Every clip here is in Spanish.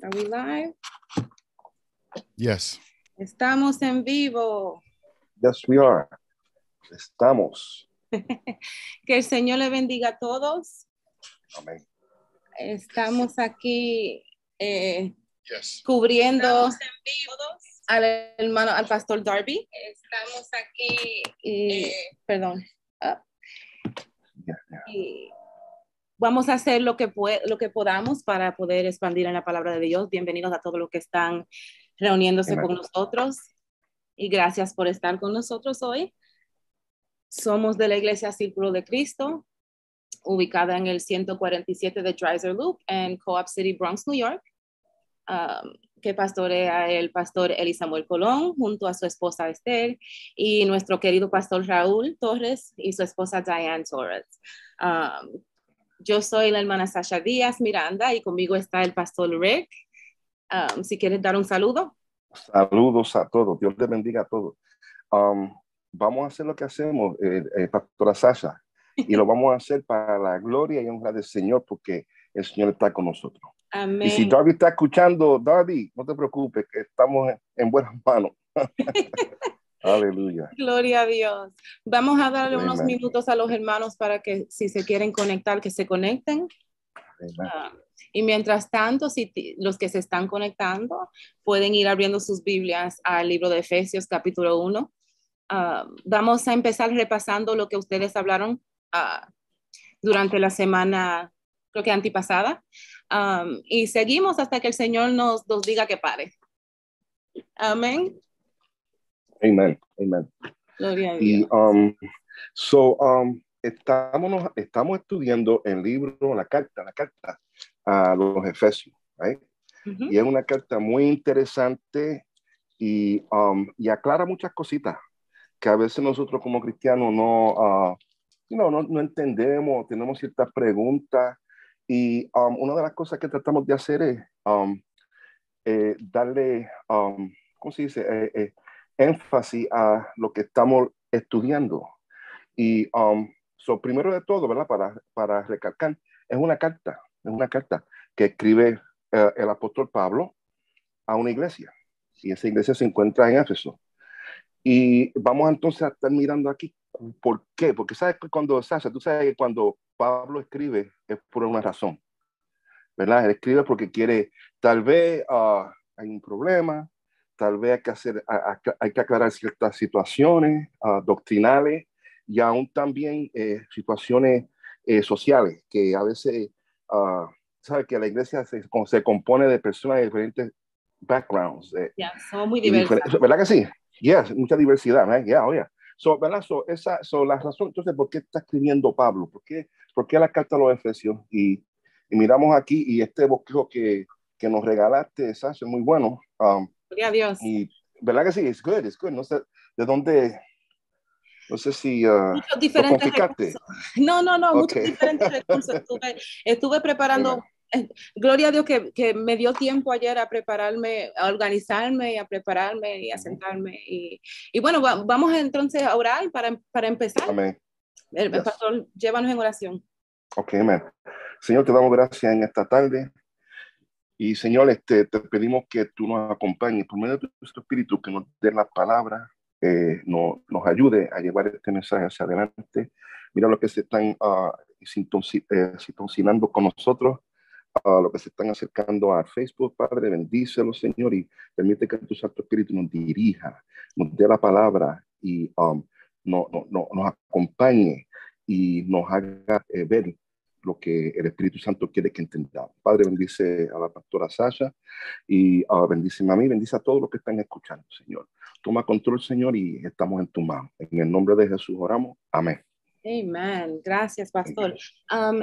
Are we live? Yes. Estamos en vivo. Yes, we are. Estamos. Que el Señor le bendiga a todos. Amén. Estamos aquí Yes. cubriendo al hermano, al pastor Darby. Estamos aquí, perdón. Y vamos a hacer lo que podamos para poder expandir en la palabra de Dios. Bienvenidos a todos los que están reuniéndose Amen. con nosotros. Y gracias por estar con nosotros hoy. Somos de la Iglesia Círculo de Cristo, ubicada en el 147 de Dreiser Loop en Co-op City, Bronx, New York, que pastorea el pastor Eli Samuel Colón junto a su esposa Esther y nuestro querido pastor Raúl Torres y su esposa Diane Torres. Yo soy la hermana Sasha Díaz Miranda y conmigo está el pastor Rick. Si quieres dar un saludo. Saludos a todos. Dios les bendiga a todos. Vamos a hacer lo que hacemos, pastora Sasha, y lo vamos a hacer para la gloria y honra del Señor, porque el Señor está con nosotros. Amén. Y si Darby está escuchando, Darby, no te preocupes, que estamos en buenas manos. Aleluya. Gloria a Dios. Vamos a darle Amen. unos minutos a los hermanos para que si se quieren conectar, que se conecten. Y mientras tanto, los que se están conectando pueden ir abriendo sus Biblias al libro de Efesios capítulo 1. Vamos a empezar repasando lo que ustedes hablaron durante la semana, creo que antipasada. Y seguimos hasta que el Señor nos diga que pare. Amén. Amen. Amen. Gloria a Y Dios. estamos estudiando el libro, la carta a los Efesios, right? Uh-huh. Y es una carta muy interesante y aclara muchas cositas que a veces nosotros como cristianos no entendemos, tenemos ciertas preguntas. Y una de las cosas que tratamos de hacer es darle, ¿cómo se dice? Énfasis a lo que estamos estudiando. Y primero de todo, ¿verdad? Para recalcar, es una carta que escribe el apóstol Pablo a una iglesia. Y esa iglesia se encuentra en Éfeso. Y vamos entonces a estar mirando aquí. ¿Por qué? Porque sabes que tú sabes que cuando Pablo escribe es por una razón, ¿verdad? Él escribe porque quiere, tal vez hay un problema, tal vez hay que aclarar ciertas situaciones doctrinales y aún también situaciones sociales, que a veces, sabes que la iglesia se compone de personas de diferentes backgrounds. Somos muy diversas. ¿Verdad que sí? Yes, mucha diversidad, ¿verdad? Yeah, oh yeah. ¿Verdad? La razón, entonces, ¿por qué está escribiendo Pablo? ¿Por qué la carta a los Efesios? Y miramos aquí, y este bosquejo que nos regalaste, Sasha, es muy bueno. Gloria a Dios. Y, ¿verdad que sí? It's good. No sé de dónde, no sé si muchos diferentes lo confiscaste. Recursos. No, Okay. muchos diferentes recursos. Estuve preparando. Gloria a Dios que me dio tiempo ayer a prepararme, a organizarme y a prepararme y a sentarme. Y bueno, vamos entonces a orar para empezar. Amén. El pastor, llévanos en oración. Ok, amén. Señor, te damos gracias en esta tarde. Y Señor, te pedimos que tú nos acompañes por medio de tu Espíritu, que nos dé la palabra, nos ayude a llevar este mensaje hacia adelante. Mira lo que se están sintonizando con nosotros, lo que se están acercando a Facebook. Padre, bendícelo, Señor, y permite que tu Santo Espíritu nos dirija, nos dé la palabra y nos acompañe y nos haga ver lo que el Espíritu Santo quiere que entendamos. Padre, bendice a la pastora Sasha y bendíceme a mí, bendice a todos los que están escuchando, Señor. Toma control, Señor, y estamos en tu mano. En el nombre de Jesús oramos. Amén. Amen. Gracias, pastor.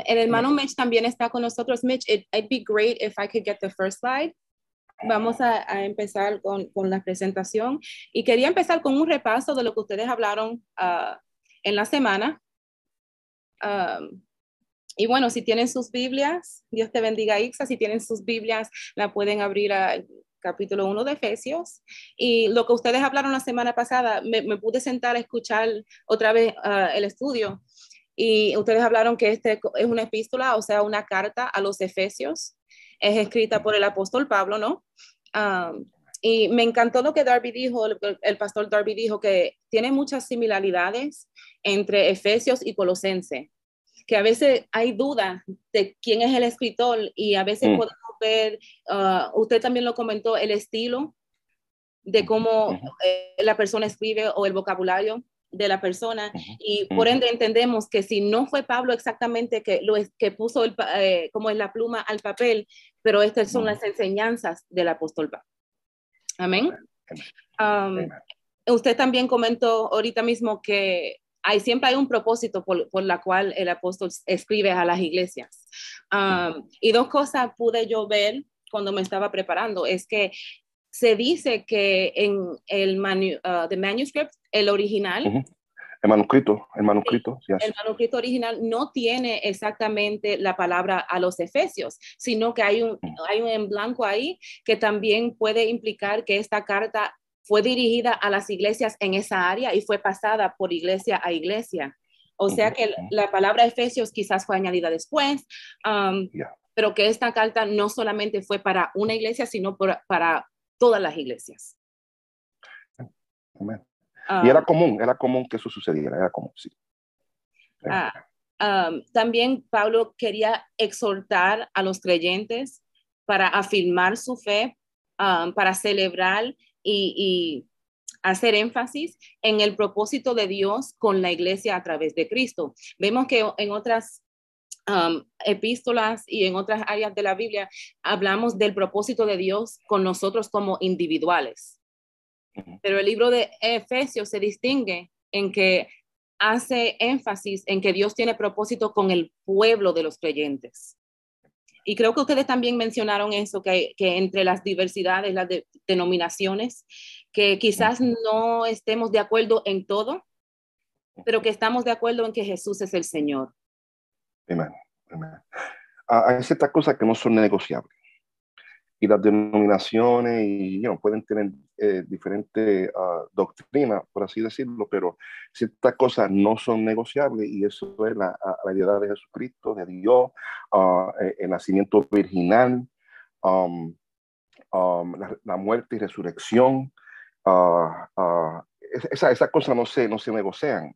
El hermano Mitch también está con nosotros. Mitch, it'd be great if I could get the first slide. Vamos a empezar con la presentación. Y quería empezar con un repaso de lo que ustedes hablaron en la semana. Y bueno, si tienen sus Biblias, Dios te bendiga, Ixa. Si tienen sus Biblias, la pueden abrir al capítulo 1 de Efesios. Y lo que ustedes hablaron la semana pasada, me pude sentar a escuchar otra vez el estudio. Y ustedes hablaron que este es una epístola, o sea, una carta a los Efesios. es escrita por el apóstol Pablo, ¿no? Y me encantó lo que Darby dijo, el pastor Darby dijo, que tiene muchas similaridades entre Efesios y Colosense, que a veces hay dudas de quién es el escritor y a veces podemos ver, usted también lo comentó, el estilo de cómo la persona escribe o el vocabulario de la persona, y por ende entendemos que si no fue Pablo exactamente que puso como en la pluma al papel, pero estas son las enseñanzas del apóstol Pablo. Amén. Usted también comentó ahorita mismo que siempre hay un propósito por la cual el apóstol escribe a las iglesias. Y dos cosas pude yo ver cuando me estaba preparando, es que se dice que en el manuscript, el original, el manuscrito, yes. El manuscrito original no tiene exactamente la palabra a los efesios, sino que hay un en blanco ahí que también puede implicar que esta carta fue dirigida a las iglesias en esa área y fue pasada por iglesia a iglesia. O sea que la palabra efesios quizás fue añadida después, pero que esta carta no solamente fue para una iglesia, sino para todas las iglesias. Amén. Y era común que eso sucediera, era común, sí. También Pablo quería exhortar a los creyentes para afirmar su fe, para celebrar y hacer énfasis en el propósito de Dios con la iglesia a través de Cristo. Vemos que en otras epístolas y en otras áreas de la Biblia hablamos del propósito de Dios con nosotros como individuales. Pero el libro de Efesios se distingue en que hace énfasis en que Dios tiene propósito con el pueblo de los creyentes. Y creo que ustedes también mencionaron eso, que entre las diversidades, las denominaciones, que quizás no estemos de acuerdo en todo, pero que estamos de acuerdo en que Jesús es el Señor. Amén. Hay ciertas cosas que no son negociables. Y las denominaciones pueden tener diferentes doctrinas, por así decirlo, pero ciertas cosas no son negociables, y eso es la deidad de Jesucristo, de Dios, el nacimiento virginal, la muerte y resurrección. Esas cosas no se negocian.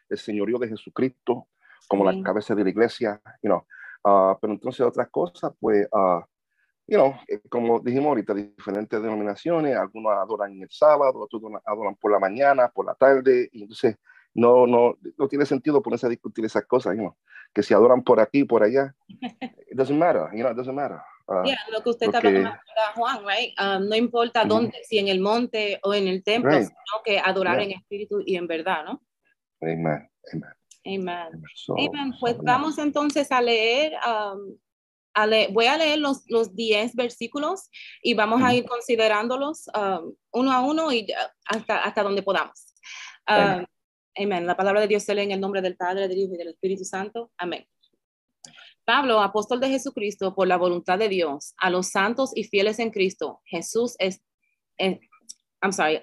El señorío de Jesucristo como la cabeza de la iglesia, pero entonces otras cosas, pues, como dijimos ahorita, diferentes denominaciones, algunos adoran el sábado, otros adoran por la mañana, por la tarde, y entonces no tiene sentido ponerse a discutir esas cosas, que si adoran por aquí, por allá, it doesn't matter, it doesn't matter. Lo que usted está hablando, Juan, right? No importa dónde, si en el monte o en el templo, right. sino que adorar en espíritu y en verdad, ¿no? Amen. Amen. Pues vamos entonces a leer, voy a leer los 10 versículos y vamos a ir considerándolos uno a uno y hasta donde podamos. Amén. La palabra de Dios se lee en el nombre del Padre, del Hijo y del Espíritu Santo. Amén. Pablo, apóstol de Jesucristo, por la voluntad de Dios, a los santos y fieles en Cristo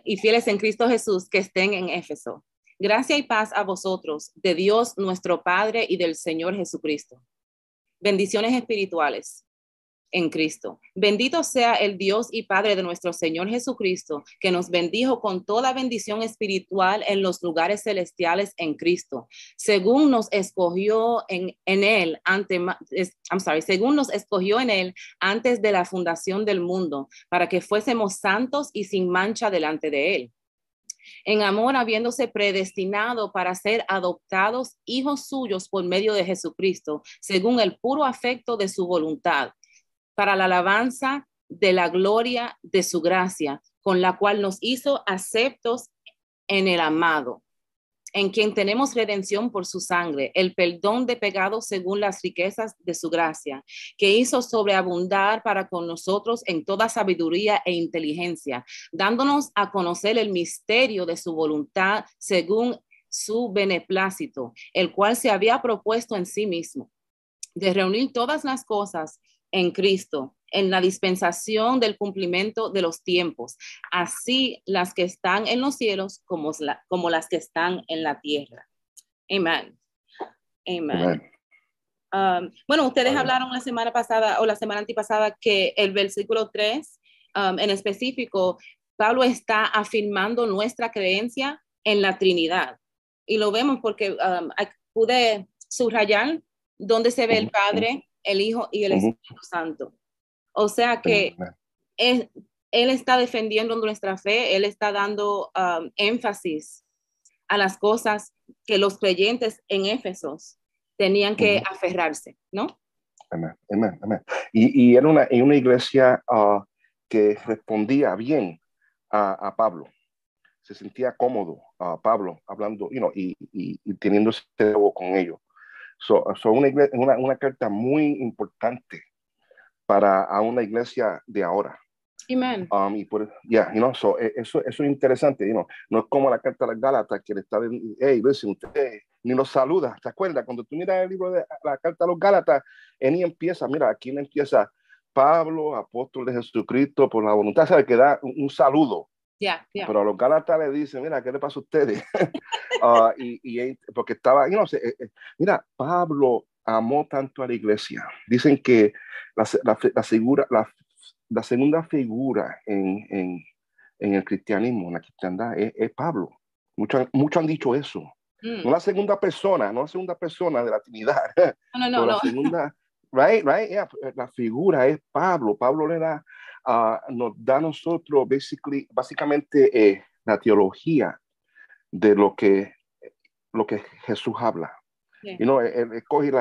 y fieles en Cristo Jesús que estén en Éfeso. Gracia y paz a vosotros, de Dios nuestro Padre y del Señor Jesucristo. Bendiciones espirituales en Cristo. Bendito sea el Dios y Padre de nuestro Señor Jesucristo, que nos bendijo con toda bendición espiritual en los lugares celestiales en Cristo, según nos escogió en él según nos escogió en él antes de la fundación del mundo, para que fuésemos santos y sin mancha delante de él. En amor, habiéndose predestinado para ser adoptados hijos suyos por medio de Jesucristo, según el puro afecto de su voluntad, para la alabanza de la gloria de su gracia, con la cual nos hizo aceptos en el amado, en quien tenemos redención por su sangre, el perdón de pecados según las riquezas de su gracia, que hizo sobreabundar para con nosotros en toda sabiduría e inteligencia, dándonos a conocer el misterio de su voluntad según su beneplácito, el cual se había propuesto en sí mismo, de reunir todas las cosas en Cristo, en la dispensación del cumplimiento de los tiempos, así las que están en los cielos como las que están en la tierra. Amén. Bueno, ustedes hablaron la semana pasada o la semana antepasada que el versículo 3, en específico, Pablo está afirmando nuestra creencia en la Trinidad. Y lo vemos porque pude subrayar donde se ve el Padre, el Hijo y el Espíritu Santo. O sea que él está defendiendo nuestra fe, él está dando énfasis a las cosas que los creyentes en Éfesos tenían que aferrarse, ¿no? Amén, amén, amén. Y era una iglesia que respondía bien a Pablo. Se sentía cómodo Pablo hablando, y teniéndose con ellos. Una carta muy importante para una iglesia de ahora. Amen. Eso es interesante, no es como la carta de las Gálatas que le está diciendo, hey, listen, usted ni los saluda. ¿Te acuerdas? Cuando tú miras el libro de la carta de los Gálatas, él empieza, mira, aquí empieza Pablo, apóstol de Jesucristo, por la voluntad, sabe que da un saludo. Yeah. Pero a los Gálatas le dicen, mira, ¿qué le pasa a ustedes? Porque estaba, mira, Pablo amó tanto a la iglesia. Dicen que la segunda figura en el cristianismo, en la cristiandad, es Pablo. Muchos han dicho eso. No la segunda persona de la Trinidad. No. La segunda, right? Yeah, la figura es Pablo. Pablo nos da a nosotros, básicamente, la teología de lo que Jesús habla. Yeah. Él coge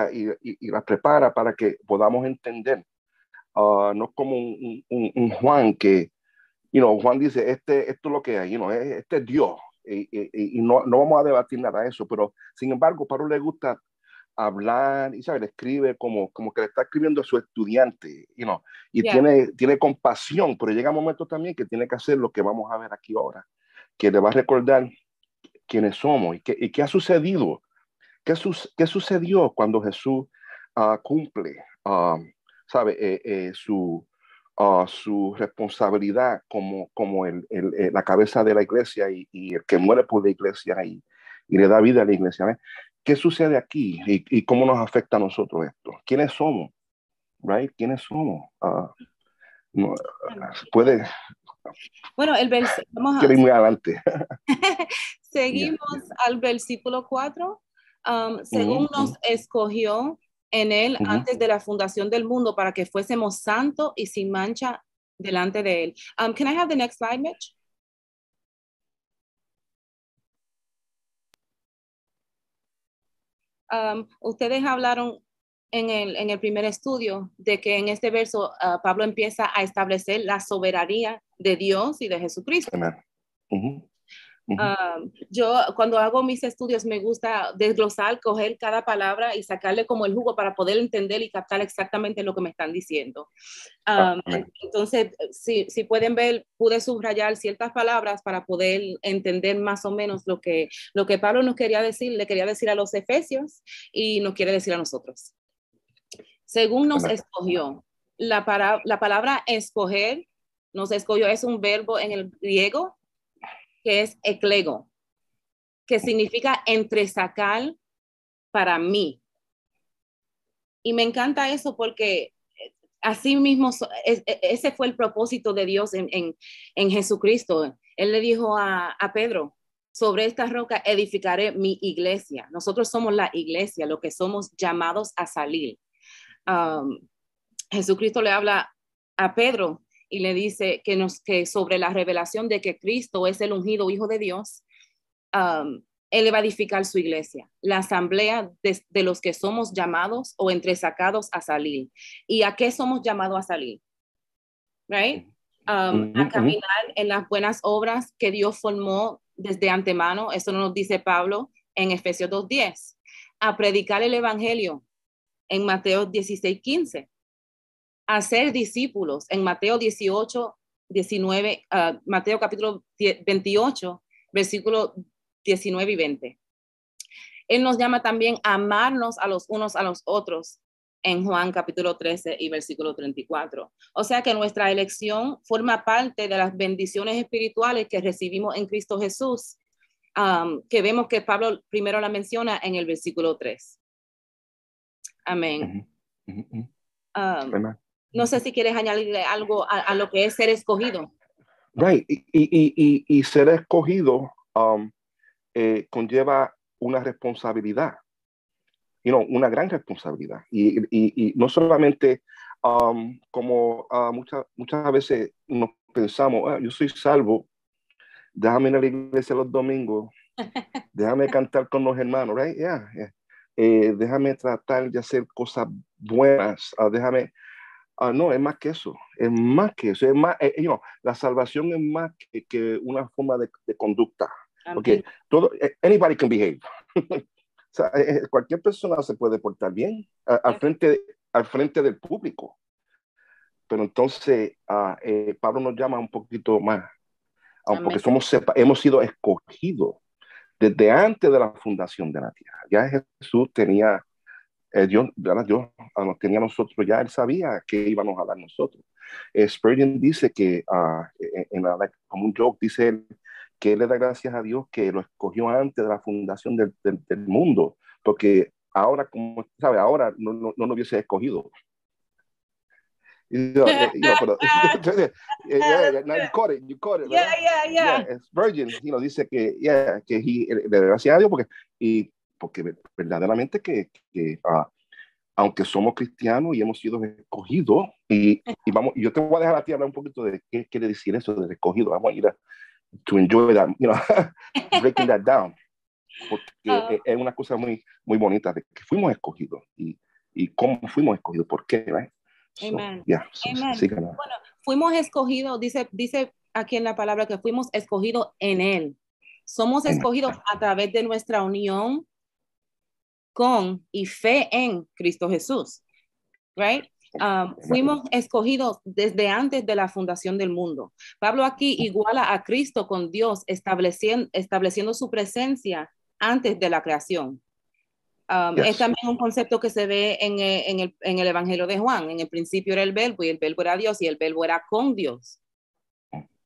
y la prepara para que podamos entender. No como un Juan que, Juan dice, esto es lo que hay, este es Dios, y no vamos a debatir nada de eso, pero sin embargo, Pablo le gusta hablar y, ¿sabe? Le escribe como que le está escribiendo a su estudiante, y Yeah. tiene compasión, pero llega un momento también que tiene que hacer lo que vamos a ver aquí ahora, que le va a recordar quiénes somos y qué ha sucedido, qué sucedió cuando Jesús cumple, su responsabilidad como la cabeza de la iglesia y el que muere por la iglesia y le da vida a la iglesia. ¿Ves? ¿Qué sucede aquí y cómo nos afecta a nosotros esto? ¿Quiénes somos? Right? ¿Quiénes somos? Puede... Bueno, Quiero ir muy adelante. Seguimos al versículo 4. Según nos escogió en él antes de la fundación del mundo para que fuésemos santos y sin mancha delante de él. Can I have the next slide, Mitch? Ustedes hablaron en el primer estudio de que en este verso Pablo empieza a establecer la soberanía de Dios y de Jesucristo. Yo cuando hago mis estudios me gusta desglosar, coger cada palabra y sacarle como el jugo para poder entender y captar exactamente lo que me están diciendo. Entonces, si pueden ver, pude subrayar ciertas palabras para poder entender más o menos lo que Pablo nos quería decir, le quería decir a los efesios y nos quiere decir a nosotros. Según nos escogió, la palabra escoger, nos escogió, es un verbo en el griego que es eklego, que significa entresacar para mí. Y me encanta eso porque así mismo ese fue el propósito de Dios en Jesucristo. Él le dijo a Pedro, sobre esta roca edificaré mi iglesia. Nosotros somos la iglesia, lo que somos llamados a salir. Jesucristo le habla a Pedro y le dice que sobre la revelación de que Cristo es el ungido Hijo de Dios, él le va a edificar su iglesia, la asamblea de los que somos llamados o entresacados a salir. ¿Y a qué somos llamados a salir? Right? A caminar en las buenas obras que Dios formó desde antemano, eso nos dice Pablo en Efesios 2:10, a predicar el evangelio en Mateo 16:15, a ser discípulos en Mateo 18:19, Mateo capítulo 28, versículo 19 y 20. Él nos llama también a amarnos a los unos a los otros en Juan capítulo 13 y versículo 34. O sea que nuestra elección forma parte de las bendiciones espirituales que recibimos en Cristo Jesús, que vemos que Pablo primero la menciona en el versículo 3. Amén. No sé si quieres añadirle algo a lo que es ser escogido. Right. Y ser escogido conlleva una responsabilidad, una gran responsabilidad. Y no solamente como muchas veces nos pensamos, yo soy salvo, déjame ir a la iglesia los domingos, déjame cantar con los hermanos, right? Yeah. Déjame tratar de hacer cosas buenas, déjame... no, es más que eso, es más que eso, es más, la salvación es más que una forma de conducta, porque anybody can behave. O sea, cualquier persona se puede portar bien al frente del público, pero entonces Pablo nos llama un poquito más, porque hemos sido escogidos desde antes de la fundación de la tierra. Ya Jesús tenía Dios nos tenía a nosotros ya, él sabía que íbamos a dar nosotros. Spurgeon dice que, como un joke, dice él, que él le da gracias a Dios que lo escogió antes de la fundación del mundo, porque ahora, como sabe, ahora no lo hubiese escogido. Pero, now you caught it, ¿verdad? Yeah. Spurgeon, dice que le da gracias a Dios porque verdaderamente que aunque somos cristianos y hemos sido escogidos, y yo te voy a dejar a ti hablar un poquito de qué quiere decir eso de escogido. Vamos a ir to enjoy that, breaking that down, porque es una cosa muy, muy bonita de que fuimos escogidos y cómo fuimos escogidos, por qué, right? Amen. Amen. Bueno, fuimos escogidos, dice aquí en la palabra que fuimos escogidos en Él. Somos escogidos a través de nuestra unión con y fe en Cristo Jesús, right? Fuimos escogidos desde antes de la fundación del mundo. Pablo aquí iguala a Cristo con Dios, estableciendo su presencia antes de la creación. Es también un concepto que se ve en el Evangelio de Juan. En el principio era el verbo y el verbo era Dios y el verbo era con Dios.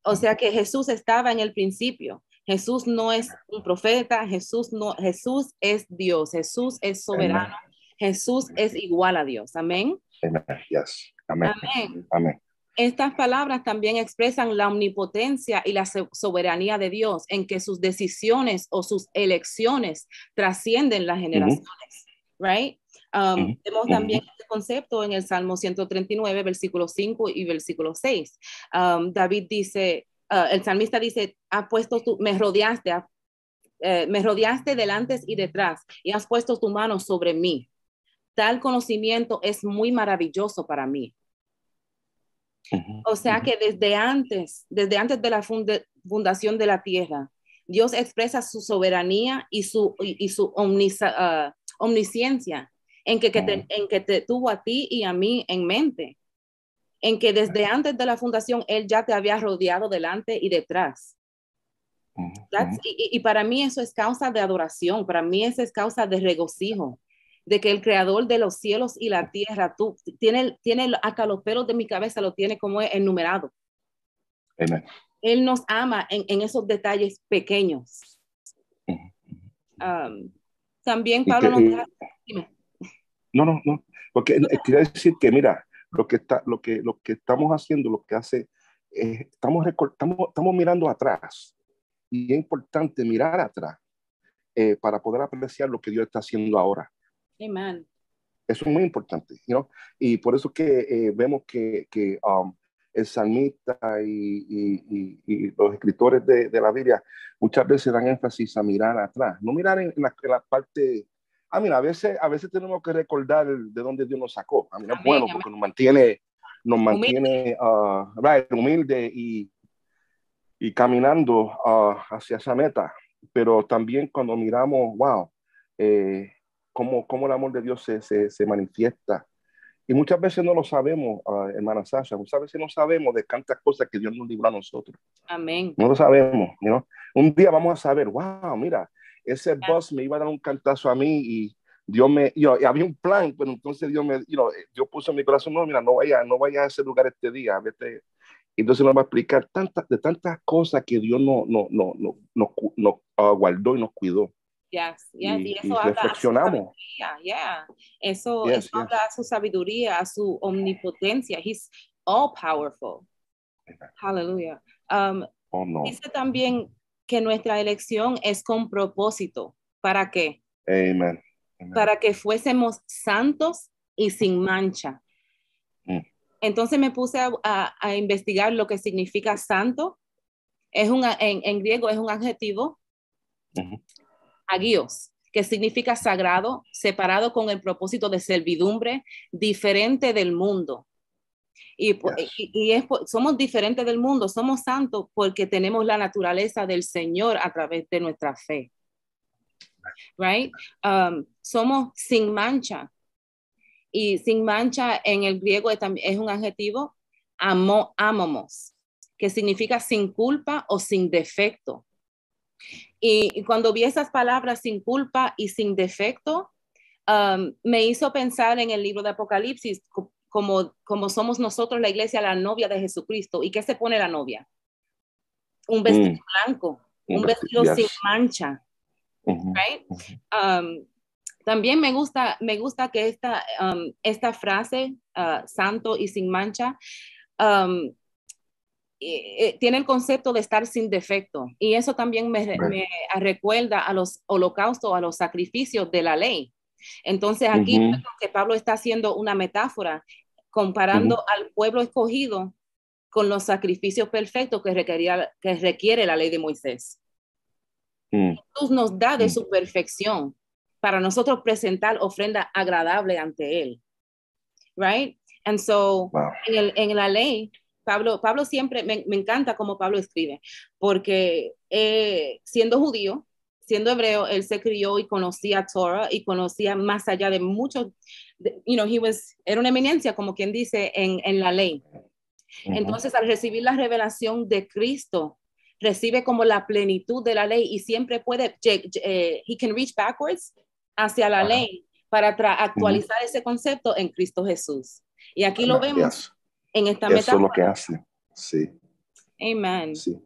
O sea que Jesús estaba en el principio. Jesús no es un profeta, Jesús es Dios, Jesús es soberano, Amen. Jesús es igual a Dios. Amén. Amen. Yes. Amen. Amén. Amen. Estas palabras también expresan la omnipotencia y la soberanía de Dios, en que sus decisiones o sus elecciones trascienden las generaciones, right? Vemos también este concepto en el Salmo 139, versículo 5 y versículo 6. David dice, el salmista dice, me rodeaste delante y detrás y has puesto tu mano sobre mí. Tal conocimiento es muy maravilloso para mí. O sea que desde antes de la fundación de la tierra, Dios expresa su soberanía y su omnisciencia en que te tuvo a ti y a mí en mente, en que desde antes de la fundación Él ya te había rodeado delante y detrás. Y para mí eso es causa de adoración, para mí eso es causa de regocijo, de que el creador de los cielos y la tierra, tiene hasta los pelos de mi cabeza, lo tiene como enumerado. Amen. Él nos ama en esos detalles pequeños. También Pablo nos deja... No, porque quiere decir que mira, lo que estamos haciendo, lo que hace, estamos mirando atrás, y es importante mirar atrás para poder apreciar lo que Dios está haciendo ahora. Amen. Eso es muy importante, y por eso que vemos que el salmista y los escritores de la Biblia muchas veces dan énfasis a mirar atrás, no mirar en la parte. Mira, a veces tenemos que recordar de dónde Dios nos sacó. Es bueno porque nos mantiene humilde y caminando hacia esa meta. Pero también cuando miramos, cómo el amor de Dios se manifiesta. Y muchas veces no lo sabemos, hermana Sasha, muchas veces no sabemos de tantas cosas que Dios nos libró a nosotros. Amén. No lo sabemos, Un día vamos a saber, mira, ese boss me iba a dar un cantazo a mí y Dios y había un plan, pero entonces Dios puso en mi corazón, no, mira, no vaya a ese lugar este día, vete. Entonces nos va a explicar tantas cosas que Dios nos guardó y nos cuidó. Yes, yes. Y, Y y eso habla a su reflexionamos. sabiduría, yeah. Eso, Yes, eso habla a su sabiduría, a su omnipotencia. He's all powerful. Hallelujah. Oh, no. Dice también que nuestra elección es con propósito. ¿Para qué? Amen. Amen. Para que fuésemos santos y sin mancha. Entonces me puse a investigar lo que significa santo. En griego es un adjetivo, agios, que significa sagrado, separado con el propósito de servidumbre, diferente del mundo. Somos diferentes del mundo, somos santos porque tenemos la naturaleza del Señor a través de nuestra fe. Right? Somos sin mancha. Y sin mancha en el griego es un adjetivo, amamos, que significa sin culpa o sin defecto. Y cuando vi esas palabras sin culpa y sin defecto, me hizo pensar en el libro de Apocalipsis, como somos nosotros la iglesia, la novia de Jesucristo. ¿Y qué se pone la novia? Un vestido blanco, un vestido sin mancha. Right? También me gusta que esta frase, santo y sin mancha, tiene el concepto de estar sin defecto. Y eso también me recuerda a los holocaustos, a los sacrificios de la ley. Entonces aquí creo que Pablo está haciendo una metáfora comparando al pueblo escogido con los sacrificios perfectos que requiere la ley de Moisés. Jesús nos da de su perfección para nosotros presentar ofrenda agradable ante él. Right? And so, en la ley, Pablo siempre, me encanta cómo Pablo escribe, porque siendo judío, siendo hebreo, él se crió y conocía Torah y conocía más allá de muchos, era una eminencia, como quien dice, en la ley. Entonces, al recibir la revelación de Cristo, recibe como la plenitud de la ley y siempre puede, he can reach backwards hacia la ley para actualizar ese concepto en Cristo Jesús. Y aquí lo vemos en esta metáfora. Eso es lo que hace, sí. Amen. Sí.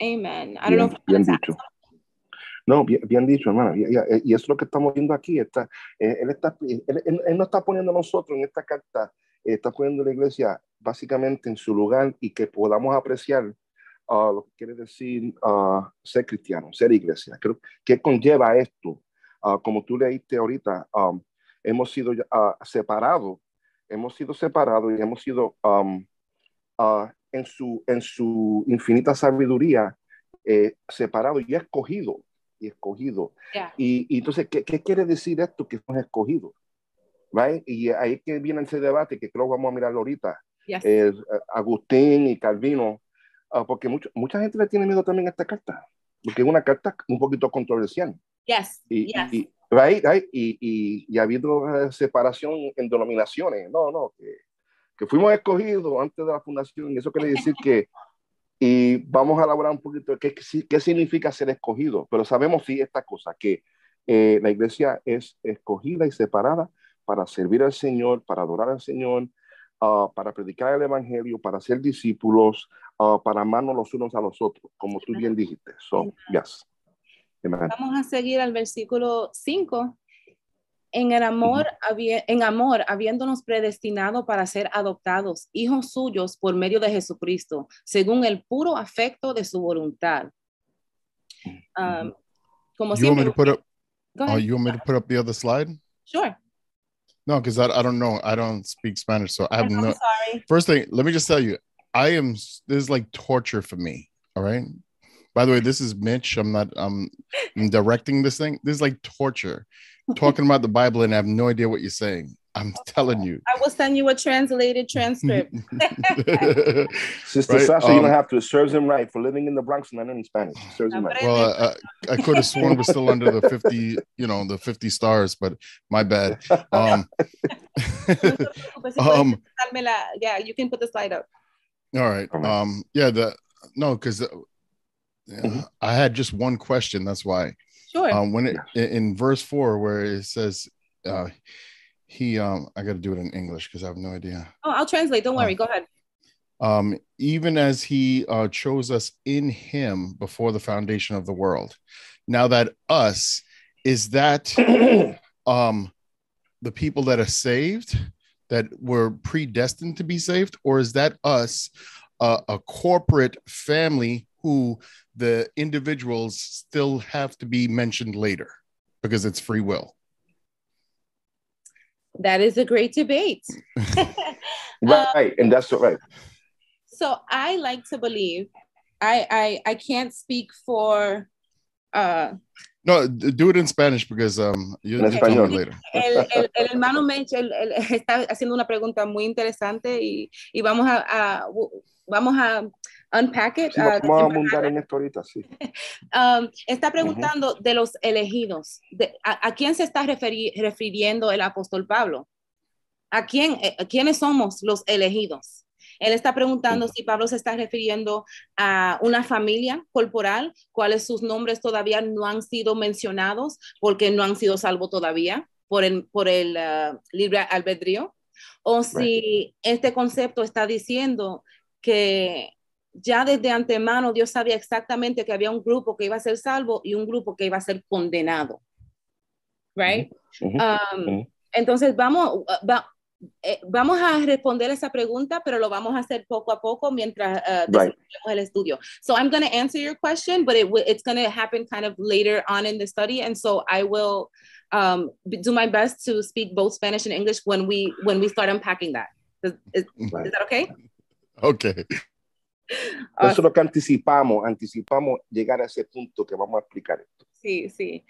Amen. Bien dicho. No, bien dicho, hermana. Y eso es lo que estamos viendo aquí. Él no está poniendo a nosotros en esta carta, está poniendo a la iglesia básicamente en su lugar y que podamos apreciar lo que quiere decir ser cristiano, ser iglesia. Creo que conlleva esto. Como tú leíste ahorita, hemos sido separados y hemos sido en su infinita sabiduría separados y escogidos. Yeah. Y entonces, ¿qué quiere decir esto? Que son escogidos. Right? Y ahí que viene ese debate que creo que vamos a mirarlo ahorita. Yes. Agustín y Calvino, porque mucha gente le tiene miedo también a esta carta, porque es una carta un poquito controversial. Yes. Y ha habido separación en denominaciones. No, que fuimos escogidos antes de la fundación, y eso quiere decir que, y vamos a elaborar un poquito de qué significa ser escogido, pero sabemos sí esta cosa, que la iglesia es escogida y separada para servir al Señor, para adorar al Señor, para predicar el evangelio, para ser discípulos, para amarnos los unos a los otros, como tú bien dijiste. So, yes. Amen. Vamos a seguir al versículo 5. En amor, habiéndonos predestinado para ser adoptados, hijos suyos por medio de Jesucristo, según el puro afecto de su voluntad. Como you want me to put up? You want me to put up the other slide? Sure. No, because I don't know. I don't speak Spanish, so I have no. Sorry. First thing, let me just tell you, this is like torture for me. All right. By the way, this is Mitch. I'm directing this thing. This is like torture. Talking about the Bible and I have no idea what you're saying. I'm telling you. I will send you a translated transcript. Sister right? Sasha, you don't have to. It serves him right for living in the Bronx and not in Spanish. It serves him right. Well, I could have sworn we're still under the 50, the 50 stars, but my bad. Yeah, you can put the slide up. All right. Because I had just one question. That's why. Sure. When in verse 4, where it says, I got to do it in English because I have no idea. Oh, I'll translate. Don't worry. Go ahead. Even as he chose us in him before the foundation of the world. Now that us is that the people that are saved that were predestined to be saved, or is that us, a corporate family who the individuals still have to be mentioned later because it's free will? That is a great debate. Right, and that's right. So I like to believe, I can't speak for no, do it in Spanish because you'll tell me later. El hermano Mench está haciendo una pregunta muy interesante y vamos a unpack it. Sí, vamos a abundar en esto ahorita, sí. Está preguntando de los elegidos. ¿A quién se está refiriendo el apóstol Pablo? ¿Quiénes somos los elegidos? Él está preguntando si Pablo se está refiriendo a una familia corporal, cuáles sus nombres todavía no han sido mencionados porque no han sido salvos todavía por el libre albedrío, o si este concepto está diciendo que ya desde antemano Dios sabía exactamente que había un grupo que iba a ser salvo y un grupo que iba a ser condenado. Right? Entonces vamos a responder esa pregunta, pero lo vamos a hacer poco a poco mientras desarrollamos el estudio. So I'm going to answer your question, but it's going to happen kind of later on in the study. And so I will do my best to speak both Spanish and English when we start unpacking that. Is that okay? Okay. Eso es lo que anticipamos llegar a ese punto que vamos a explicar esto. Sí, sí.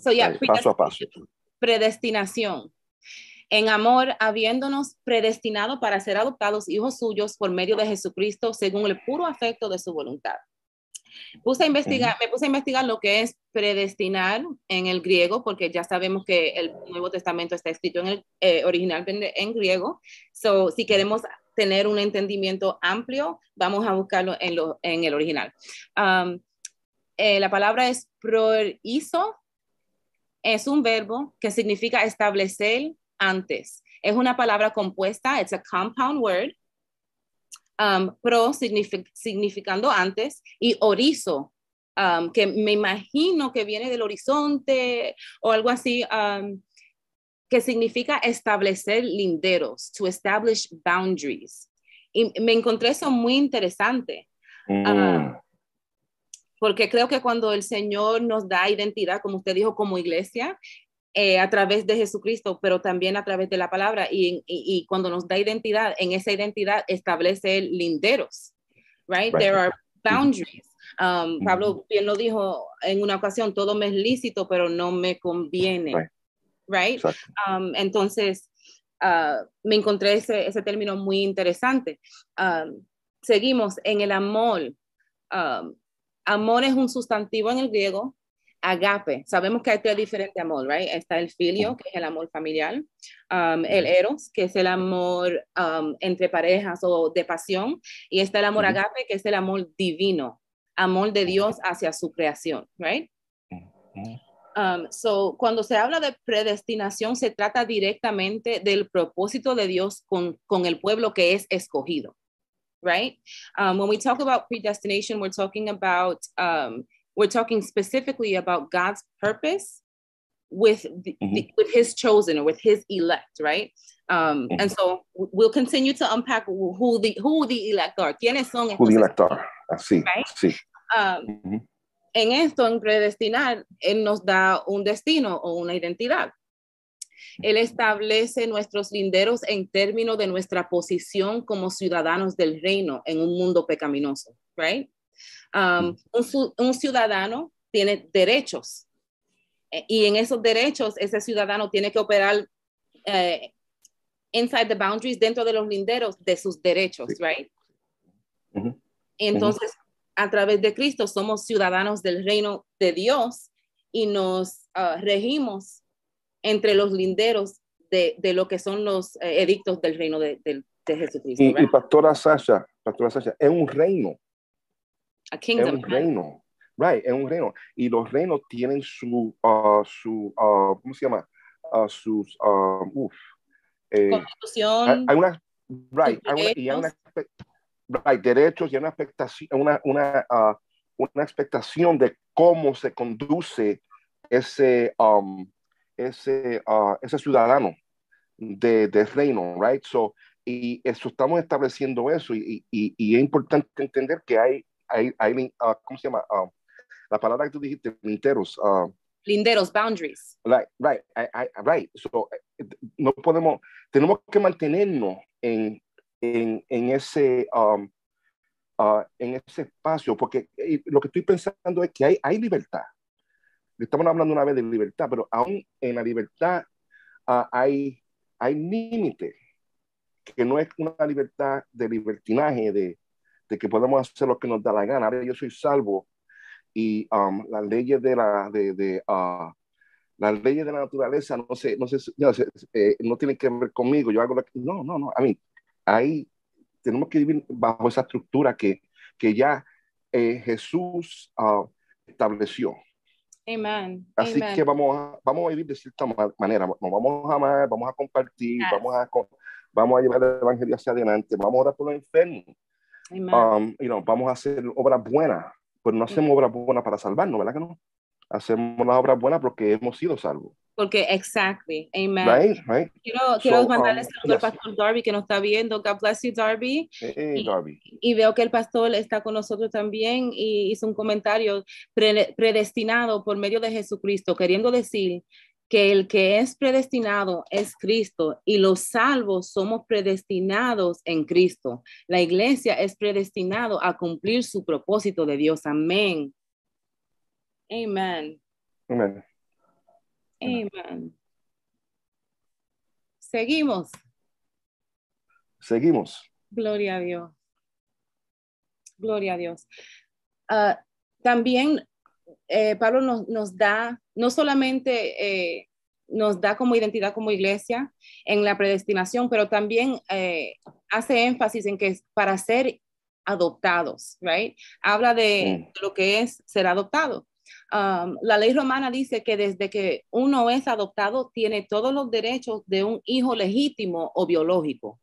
So yeah, paso a paso. Predestinación. En amor, habiéndonos predestinado para ser adoptados hijos suyos por medio de Jesucristo, según el puro afecto de su voluntad. Me puse a investigar lo que es predestinar en el griego, porque ya sabemos que el Nuevo Testamento está escrito en el original en griego. So, si queremos tener un entendimiento amplio, vamos a buscarlo en el original. La palabra es proizo, es un verbo que significa establecer antes. Es una palabra compuesta, it's a compound word. Pro significando antes, y orizo, que me imagino que viene del horizonte o algo así, que significa establecer linderos, to establish boundaries. Y me encontré eso muy interesante. Porque creo que cuando el Señor nos da identidad, como usted dijo, como iglesia, a través de Jesucristo, pero también a través de la palabra, y cuando nos da identidad, en esa identidad establece linderos, right? There are boundaries. Pablo bien lo dijo en una ocasión, todo me es lícito, pero no me conviene, right? Entonces, me encontré ese término muy interesante. Seguimos en el amor. Amor es un sustantivo en el griego. Agape, sabemos que hay tres diferentes amor, right? Está el filio, que es el amor familiar, el eros, que es el amor entre parejas o de pasión, y está el amor agape, que es el amor divino, amor de Dios hacia su creación, right? So, cuando se habla de predestinación, se trata directamente del propósito de Dios con el pueblo que es escogido, right? When we talk about predestination, we're talking specifically about God's purpose with with his chosen or with his elect, right? And so we'll continue to unpack who the elect are. ¿Quiénes son estos? Who the elect are. Así, right? Sí. En esto, en predestinar, Él nos da un destino o una identidad. Él establece nuestros linderos en términos de nuestra posición como ciudadanos del reino en un mundo pecaminoso, right? Un ciudadano tiene derechos y en esos derechos ese ciudadano tiene que operar inside the boundaries, dentro de los linderos de sus derechos, right? Entonces, a través de Cristo somos ciudadanos del reino de Dios y nos regimos entre los linderos de lo que son los edictos del reino de Jesucristo. Y Pastora Sasha, es un reino. A kingdom. Es un reino. Right, es un reino. Y los reinos tienen ¿cómo se llama? Constitución. Hay una, derechos y una expectación de cómo se conduce ese, ese ciudadano de reino, right? So, y eso estamos estableciendo eso y es importante entender que hay ¿cómo se llama? La palabra que tú dijiste, linteros. Linderos, boundaries. Right. So, no podemos, tenemos que mantenernos en ese, en ese espacio, porque lo que estoy pensando es que hay libertad. Estamos hablando una vez de libertad, pero aún en la libertad hay límites, que no es una libertad de libertinaje, de que podemos hacer lo que nos da la gana. Ahora yo soy salvo y las leyes las leyes de la naturaleza no tienen que ver conmigo. Yo hago lo que... No. A mí, ahí tenemos que vivir bajo esa estructura que ya Jesús estableció. Amen. Así Amen. que vamos a vivir de cierta manera. Nos vamos a amar, vamos a compartir, Yes. vamos a llevar el evangelio hacia adelante, vamos a orar por los enfermos. Amen. Vamos a hacer obras buenas, pero no hacemos obras buenas para salvarnos, ¿verdad que no? Hacemos las obras buenas porque hemos sido salvos. Porque, exactly. Amen. Right. Quiero mandarle saludos al yes. pastor Darby que nos está viendo. God bless you, Darby. Hey, Darby. Y veo que el pastor está con nosotros también y hizo un comentario predestinado por medio de Jesucristo, queriendo decir que el que es predestinado es Cristo y los salvos somos predestinados en Cristo. La iglesia es predestinado a cumplir su propósito de Dios. Amén. Amen. Amen. Amen. Seguimos. Gloria a Dios. Gloria a Dios. También Pablo nos da, no solamente nos da como identidad como iglesia en la predestinación, pero también hace énfasis en que es para ser adoptados, right? Habla de lo que es ser adoptado. La ley romana dice que desde que uno es adoptado tiene todos los derechos de un hijo legítimo o biológico.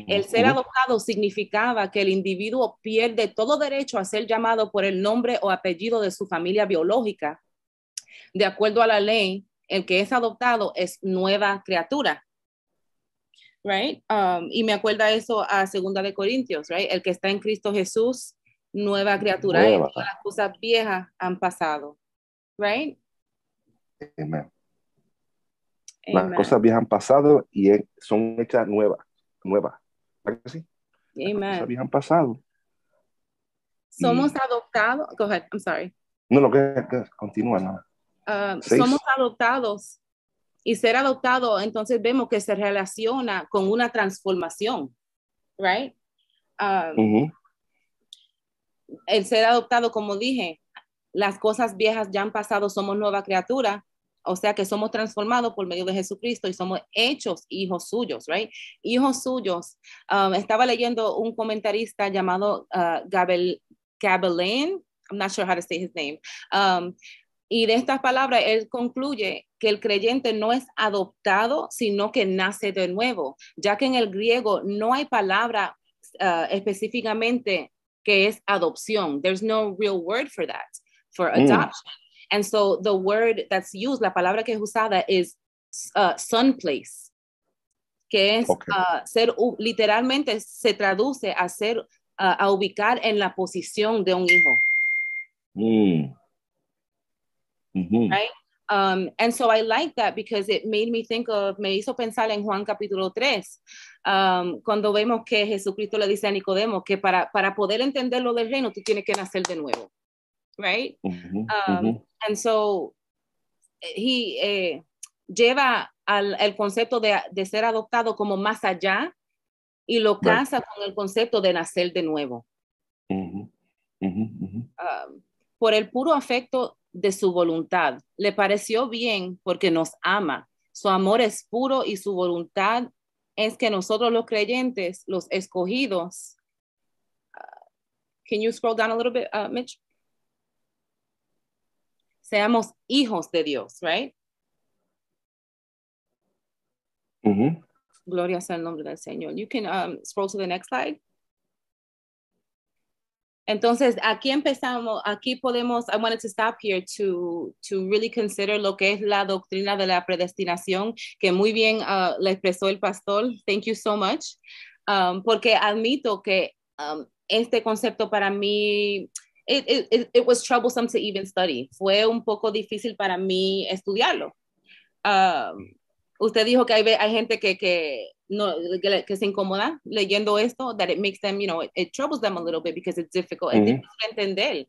El ser adoptado significaba que el individuo pierde todo derecho a ser llamado por el nombre o apellido de su familia biológica. De acuerdo a la ley, el que es adoptado es nueva criatura. Right? Y me acuerda eso a 2 de Corintios, right? El que está en Cristo Jesús, nueva criatura. Y todas las cosas viejas han pasado. Right? Amen. Las cosas viejas han pasado y son hechas nuevas. ¿Sí? Amen. Las cosas viejas han pasado. Somos adoptados. Go ahead, I'm sorry. No, que continúa. No. Somos adoptados y ser adoptado, entonces vemos que se relaciona con una transformación, right? El ser adoptado, como dije, las cosas viejas ya han pasado, somos nueva criatura, o sea que somos transformados por medio de Jesucristo y somos hechos hijos suyos, right? Hijos suyos. Estaba leyendo un comentarista llamado Gabelin, I'm not sure how to say his name. Y de estas palabras, él concluye que el creyente no es adoptado, sino que nace de nuevo, ya que en el griego no hay palabra específicamente que es adopción. There's no real word for that, for adoption. And so the word that's used, la palabra que es usada es son place, que es ser, literalmente se traduce a ser, a ubicar en la posición de un hijo. Right? And so I like that because it made me me hizo pensar en Juan capítulo 3, cuando vemos que Jesucristo le dice a Nicodemo que para poder entender lo del reino, tú tienes que nacer de nuevo. Right? And so he lleva el concepto de ser adoptado como más allá y lo casa con el concepto de nacer de nuevo. Por el puro afecto de su voluntad. Le pareció bien porque nos ama. Su amor es puro y su voluntad es que nosotros los creyentes, los escogidos, can you scroll down a little bit, Mitch? Seamos hijos de Dios, right? Gloria sea el nombre del Señor. You can scroll to the next slide. Entonces, aquí empezamos, aquí podemos, I wanted to stop here to really consider lo que es la doctrina de la predestinación, que muy bien la expresó el pastor. Thank you so much. Porque admito que este concepto para mí, it was troublesome to even study. Fue un poco difícil para mí estudiarlo. Usted dijo que hay gente que se incomoda leyendo esto, that it makes them, it troubles them a little bit because it's difficult. Es difícil de entender.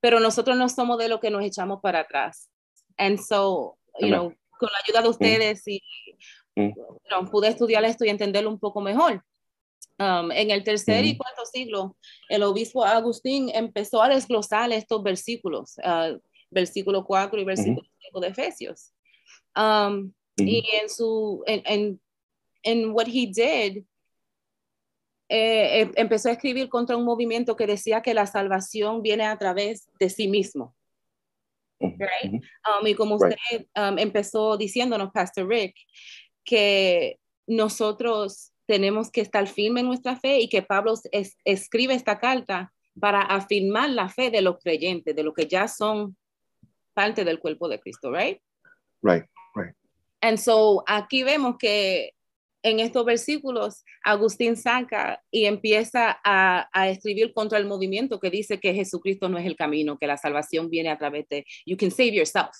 Pero nosotros no somos de lo que nos echamos para atrás. And so, con la ayuda de ustedes pude estudiar esto y entenderlo un poco mejor. En el tercer y cuarto siglo, el obispo Agustín empezó a desglosar estos versículos, versículo 4 y versículo 5 de Efesios. Y en what he did, empezó a escribir contra un movimiento que decía que la salvación viene a través de sí mismo. Right? Y como usted empezó diciéndonos, Pastor Rick, que nosotros tenemos que estar firmes en nuestra fe y que Pablo escribe esta carta para afirmar la fe de los creyentes, de los que ya son parte del cuerpo de Cristo, right? Right. And so aquí vemos que en estos versículos Agustín saca y empieza a escribir contra el movimiento que dice que Jesucristo no es el camino, que la salvación viene a través de you can save yourself,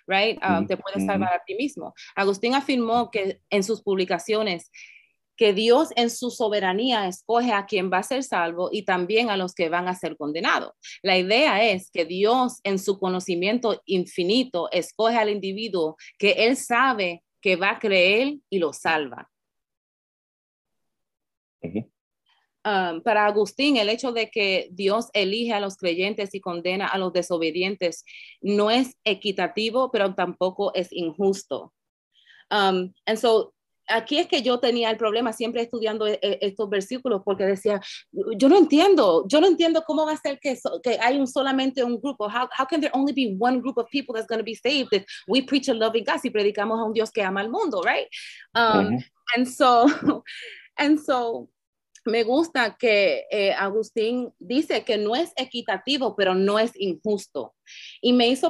right? Te puedes salvar a ti mismo. Agustín afirmó que en sus publicaciones que Dios en su soberanía escoge a quien va a ser salvo y también a los que van a ser condenados. La idea es que Dios en su conocimiento infinito escoge al individuo que él sabe que va a creer y lo salva. Para Agustín, el hecho de que Dios elige a los creyentes y condena a los desobedientes no es equitativo, pero tampoco es injusto. And so, aquí es que yo tenía el problema siempre estudiando estos versículos porque decía, yo no entiendo cómo va a ser que hay solamente un grupo. How can there only be one group of people that's going to be saved if we preach a loving God y predicamos a un Dios que ama al mundo, right? And so me gusta que Agustín dice que no es equitativo, pero no es injusto. Y me llevó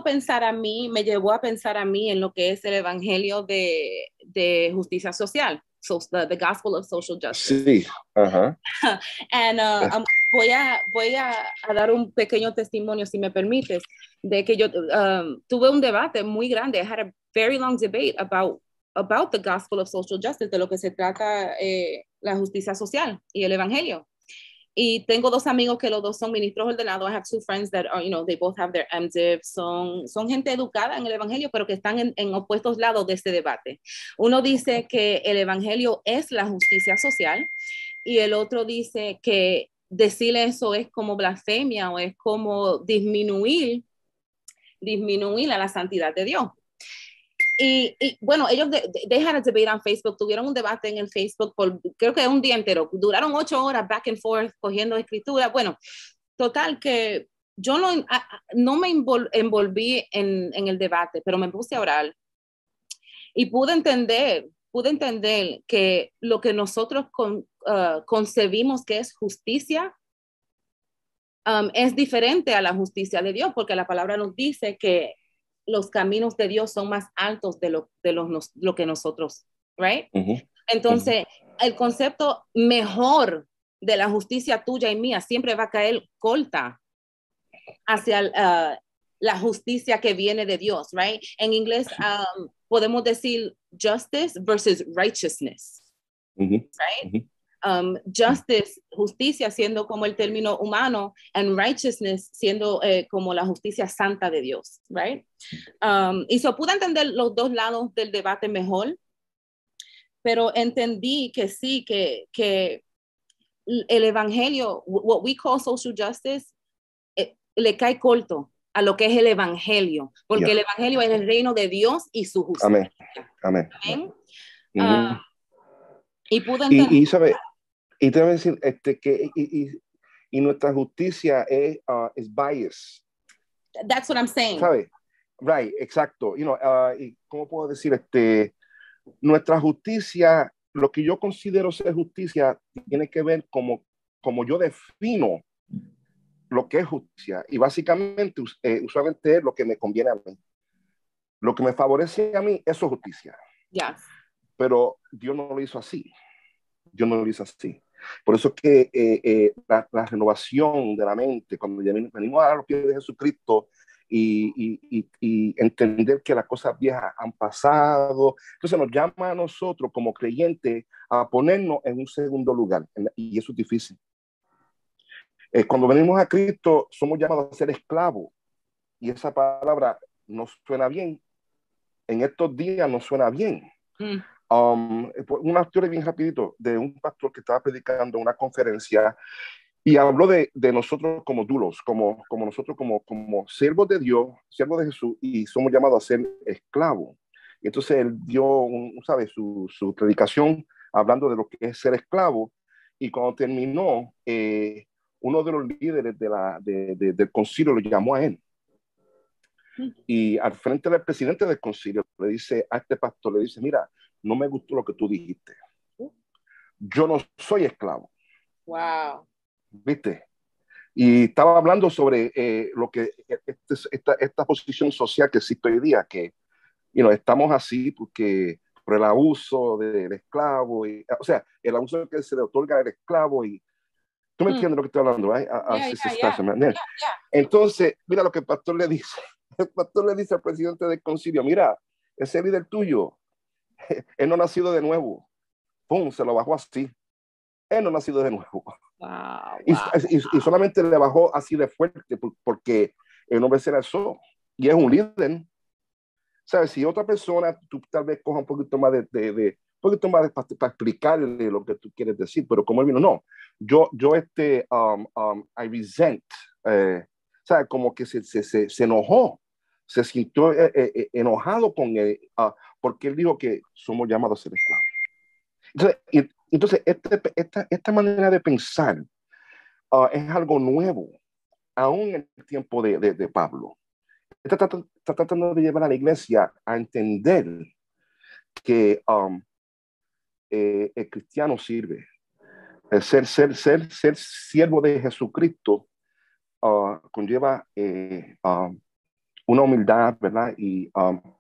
a pensar a mí en lo que es el evangelio de justicia social, the gospel of social justice. Sí, And voy a dar un pequeño testimonio, si me permites, de que yo tuve un debate muy grande. I had a very long debate about the gospel of social justice, de lo que se trata la justicia social y el evangelio. Y tengo dos amigos que los dos son ministros ordenados. I have two friends that are, they both have their MDiv. Son gente educada en el evangelio, pero que están en opuestos lados de este debate. Uno dice que el evangelio es la justicia social y el otro dice que decirle eso es como blasfemia o es como disminuir a la santidad de Dios. Y bueno, ellos they had a debate on Facebook, tuvieron un debate en el Facebook por creo que un día entero, duraron 8 horas back and forth cogiendo escritura. Bueno, total que yo no me envolví en el debate, pero me puse a orar y pude entender que lo que nosotros concebimos que es justicia es diferente a la justicia de Dios, porque la palabra nos dice que los caminos de Dios son más altos de lo que nosotros, right? Entonces, el concepto mejor de la justicia tuya y mía siempre va a caer corta hacia la justicia que viene de Dios, right? En inglés podemos decir justice versus righteousness, right? Justice, justicia siendo como el término humano, and righteousness siendo como la justicia santa de Dios, right? Y pude entender los dos lados del debate mejor, pero entendí que sí, que el evangelio, what we call social justice, le cae corto a lo que es el evangelio, porque el evangelio es el reino de Dios y su justicia. Amén. Y pude entender. Y sabe, y te voy a decir que y nuestra justicia es bias. That's what I'm saying. ¿Sabe? Right, exacto. Y ¿cómo puedo decir? Nuestra justicia, lo que yo considero ser justicia, tiene que ver como como yo defino lo que es justicia. Y básicamente, usualmente es lo que me conviene a mí. Lo que me favorece a mí, eso es justicia. Yes. Pero Dios no lo hizo así. Dios no lo hizo así. Por eso es que la renovación de la mente, cuando venimos a los pies de Jesucristo y entender que las cosas viejas han pasado, entonces nos llama a nosotros como creyentes a ponernos en un segundo lugar. Y eso es difícil. Cuando venimos a Cristo, somos llamados a ser esclavos. Y esa palabra no suena bien. En estos días no suena bien. Una historia bien rapidito de un pastor que estaba predicando en una conferencia y habló de nosotros como dulos, como nosotros como siervos de Dios, siervos de Jesús, y somos llamados a ser esclavos. Y entonces él dio su predicación hablando de lo que es ser esclavo, y cuando terminó, uno de los líderes del concilio lo llamó a él. Y al frente del presidente del concilio le dice a este pastor, le dice, mira, no me gustó lo que tú dijiste. Yo no soy esclavo. Wow. ¿Viste? Y estaba hablando sobre lo que esta posición social que existe hoy día, que estamos así porque por el abuso del esclavo, o sea, el abuso que se le otorga al esclavo, y tú me entiendes lo que estoy hablando, ¿right? Entonces, mira lo que el pastor le dice. El pastor le dice al presidente del concilio, mira, ese líder tuyo, él no ha nacido de nuevo. Pum, se lo bajó así. Él no ha nacido de nuevo. Wow, Y solamente le bajó así de fuerte porque el hombre se lanzó. Y es un líder. ¿Sabes? Si otra persona, tú tal vez coja un poquito más para explicarle lo que tú quieres decir, pero como él vino, no. Yo I resent, ¿sabes? Como que se enojó, se sintió enojado con él, porque él dijo que somos llamados a ser esclavos. Entonces esta manera de pensar es algo nuevo, aún en el tiempo de Pablo. Está tratando de llevar a la iglesia a entender que el cristiano sirve. El ser siervo de Jesucristo conlleva una humildad, ¿verdad? Y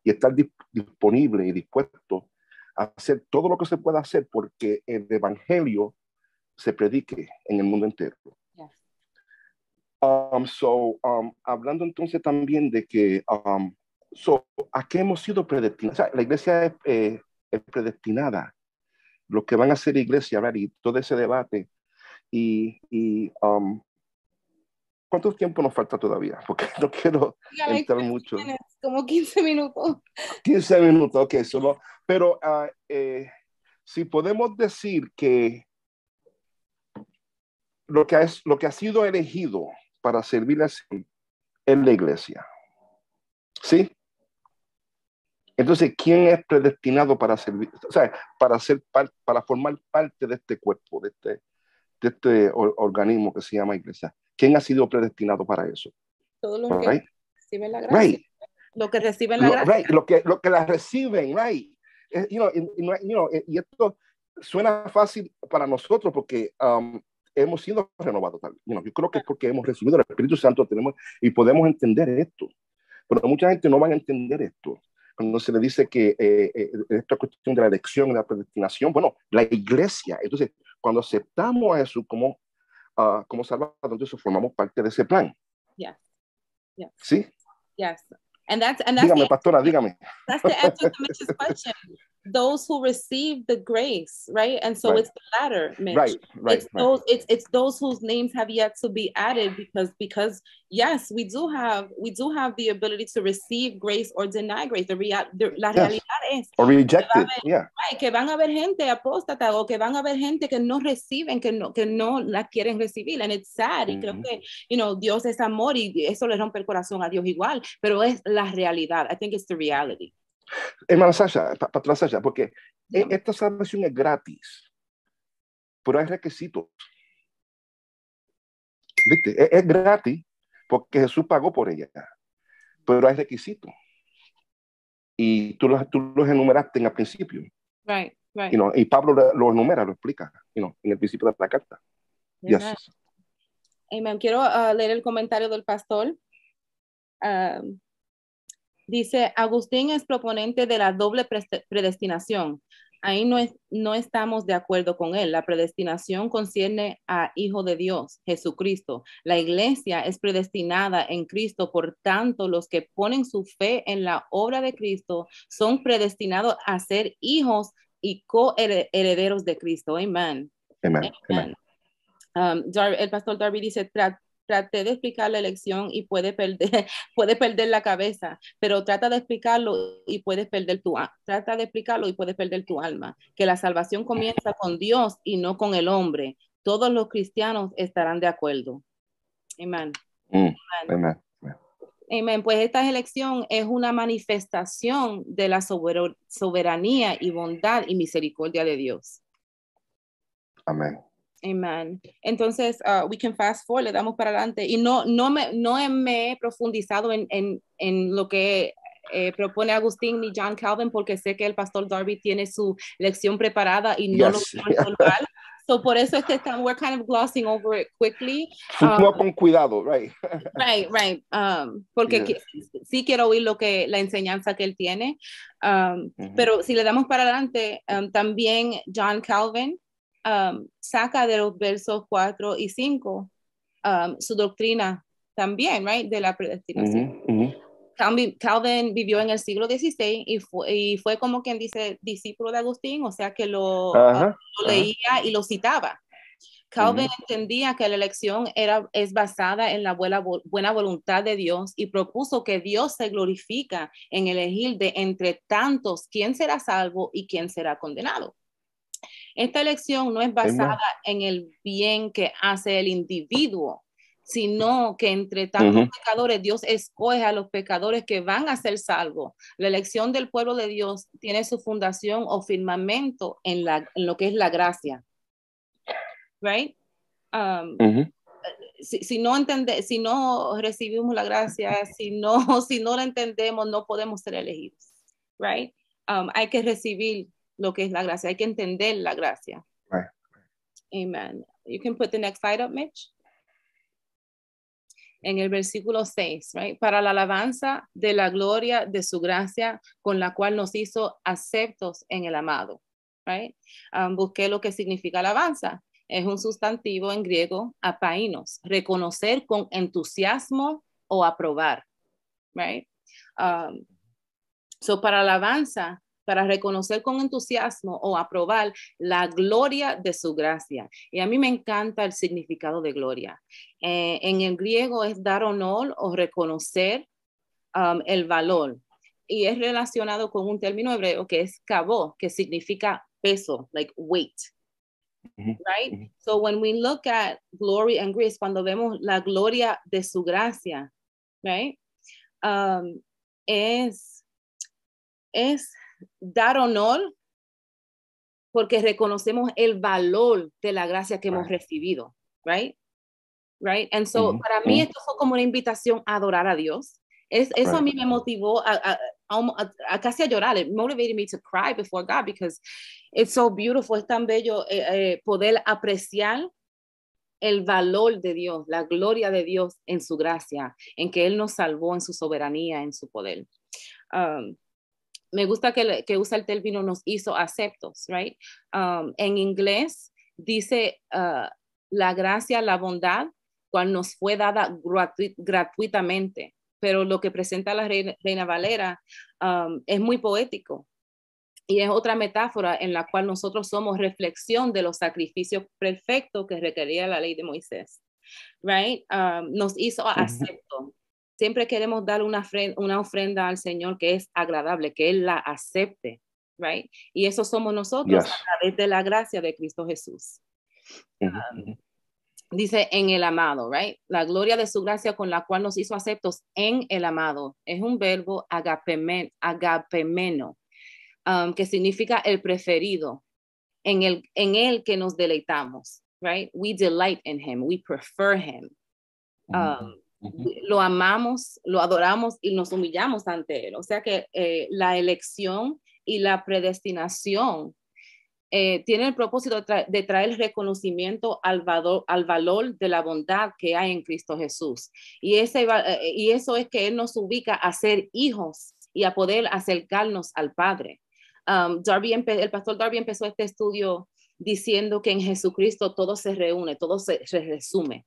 estar disponible y dispuesto a hacer todo lo que se pueda hacer porque el evangelio se predique en el mundo entero. Yes. Hablando entonces también de que ¿a qué hemos sido predestinados? O sea, la iglesia es predestinada. Los que van a ser iglesia, ¿verdad? Y todo ese debate. ¿Cuánto tiempo nos falta todavía? Porque no quiero entrar mucho. Como 15 minutos. 15 minutos, ok, solo. Pero si podemos decir que lo que ha sido elegido para servir así es la iglesia. ¿Sí? Entonces, ¿quién es predestinado para servir? O sea, para formar parte de este cuerpo, de este organismo que se llama iglesia. ¿Quién ha sido predestinado para eso? Todos los que reciben la gracia. Right. Los que reciben la gracia. Right. Lo que la reciben, right. Y esto suena fácil para nosotros porque hemos sido renovados. Yo creo que es porque hemos recibido el Espíritu Santo y podemos entender esto. Pero mucha gente no va a entender esto. Cuando se le dice que esta cuestión de la elección y la predestinación, bueno, la iglesia. Entonces, cuando aceptamos a Jesús como Salvador, entonces formamos parte de ese plan. Yes. Yes. ¿Sí? Yes. And that's dígame, pastora, dígame. That's the answer to Mitch's question. Those who receive the grace, right? And so it's the latter, Mitch. It's those whose names have yet to be added because yes, we do have the ability to receive grace or deny grace. La realidad es or reject it. Que van a haber gente apóstata o que van a haber gente que no reciben, que no la quieren recibir. And it's sad. Y creo que, Dios es amor y eso le rompe el corazón a Dios igual, pero es la realidad. I think it's the reality. Hermana Sasha, patrona Sasha, porque esta salvación es gratis, pero hay requisitos. ¿Viste? Es gratis porque Jesús pagó por ella, pero hay requisitos. Y tú los enumeraste en el principio. Right. Y Pablo lo enumera, lo explica en el principio de la carta. Yes. Amen. Amen. Quiero leer el comentario del pastor. Dice, Agustín es proponente de la doble predestinación. Ahí no estamos de acuerdo con él. La predestinación concierne a Hijo de Dios, Jesucristo. La iglesia es predestinada en Cristo, por tanto, los que ponen su fe en la obra de Cristo son predestinados a ser hijos y coherederos de Cristo. Amén. Amen. Amen. El pastor Darby dice, traté de explicar la elección y puede perder la cabeza, pero trata de explicarlo y puedes perder tu alma, que la salvación comienza con Dios y no con el hombre. Todos los cristianos estarán de acuerdo. Amén. Amen. Amén. Pues esta elección es una manifestación de la soberanía y bondad y misericordia de Dios. Amen. Amen. Entonces, we can fast forward, le damos para adelante. Y no me he profundizado en lo que propone Agustín ni John Calvin, porque sé que el pastor Darby tiene su lección preparada y no lo quiero mal. So por eso es que we're kind of glossing over it quickly. Fuimos con cuidado, right? Right. Porque sí quiero oír la enseñanza que él tiene. Pero si le damos para adelante, también John Calvin saca de los versos 4 y 5 su doctrina también, right, de la predestinación. Calvin vivió en el siglo XVI y fue como quien dice discípulo de Agustín, o sea que lo leía y lo citaba. Calvin entendía que la elección es basada en la buena voluntad de Dios y propuso que Dios se glorifica en elegir de entre tantos quién será salvo y quién será condenado. Esta elección no es basada en el bien que hace el individuo, sino que entre tantos pecadores Dios escoge a los pecadores que van a ser salvos. La elección del pueblo de Dios tiene su fundación o firmamento en lo que es la gracia. Right? Si no recibimos la gracia, si no la entendemos, no podemos ser elegidos. Right? Hay que recibir lo que es la gracia, hay que entender la gracia. Right. Amen. You can put the next slide up, Mitch. En el versículo 6, right? Para la alabanza de la gloria de su gracia, con la cual nos hizo aceptos en el amado. Right? Busqué lo que significa alabanza. Es un sustantivo en griego, apainos, reconocer con entusiasmo o aprobar. Right? So para alabanza, para reconocer con entusiasmo o aprobar la gloria de su gracia. Y a mí me encanta el significado de gloria. En el griego es dar honor o reconocer el valor. Y es relacionado con un término hebreo que es kavod, que significa peso, like weight. Right? So when we look at glory and grace, cuando vemos la gloria de su gracia, right? Es dar honor porque reconocemos el valor de la gracia que hemos recibido, right? And so para mí esto fue como una invitación a adorar a Dios. Eso a mí me motivó a casi a llorar. It motivated me to cry before God because it's so beautiful, es tan bello poder apreciar el valor de Dios, la gloria de Dios en su gracia, en que Él nos salvó, en su soberanía, en su poder. Me gusta que usa el término nos hizo aceptos, right? En inglés dice la gracia, la bondad, cual nos fue dada gratuitamente, pero lo que presenta la Reina Valera es muy poético y es otra metáfora en la cual nosotros somos reflexión de los sacrificios perfectos que requería la ley de Moisés, right? Nos hizo acepto. Siempre queremos dar una ofrenda al Señor que es agradable, que Él la acepte, right? Y eso somos nosotros a través de la gracia de Cristo Jesús. Dice en el amado, right? La gloria de su gracia con la cual nos hizo aceptos en el amado. Es un verbo agapemeno, que significa el preferido, en él que nos deleitamos, right? We delight in him, we prefer him. Lo amamos, lo adoramos y nos humillamos ante él. O sea que la elección y la predestinación tiene el propósito de traer reconocimiento al valor de la bondad que hay en Cristo Jesús. Y eso es que Él nos ubica a ser hijos y a poder acercarnos al Padre. El pastor Darby empezó este estudio diciendo que en Jesucristo todo se reúne, todo se resume,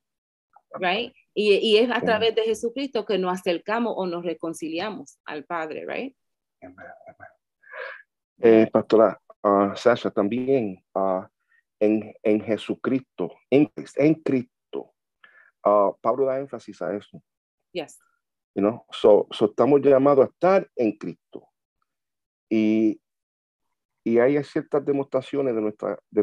right? Y es a través de Jesucristo que nos acercamos o nos reconciliamos al Padre, right? Pastora Sasha, también en Jesucristo, en Cristo, Pablo da énfasis a eso. Yes. You know? So estamos llamados a estar en Cristo. Y hay ciertas demostraciones de